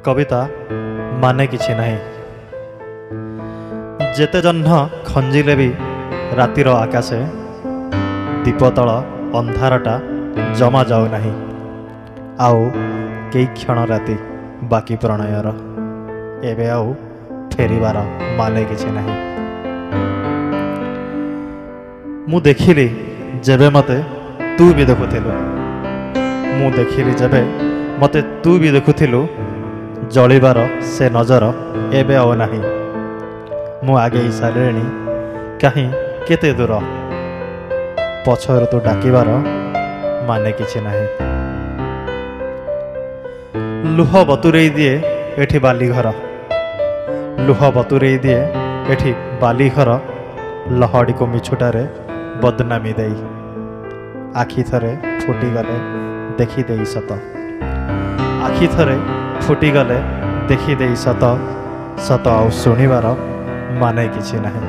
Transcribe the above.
कविता माने किछि नहीं। जेते जह्न खंजिले भी रातिर आकाशे दीपतल अंधारटा जमा जाऊ नहीं। आउ कई क्षण राति बाकी प्रणयर एबे आउ फेरिबार माने किछि नहीं। मु देखिली जेबे मते तू भी देखुथिलु, मु देखिली जेबे मते तू भी देखुथिलु, जलिबार से नजर एबे आउ नाही। मु आगे सारिणी कहीं केते दूर, पछर तू डाकिबार माने किछि नाही। लुह बतुरेई दिए एठी बाली घर, लुह बतुरेई दिए एठी बाली घर, लहड़ी को मिछुटारे बदनामी देई। आखि थरे फुटीगले देखी देई सत, आखि थरे फुटीगले देखी देई सत, सत आउ शुणिबार माने किछि नाही।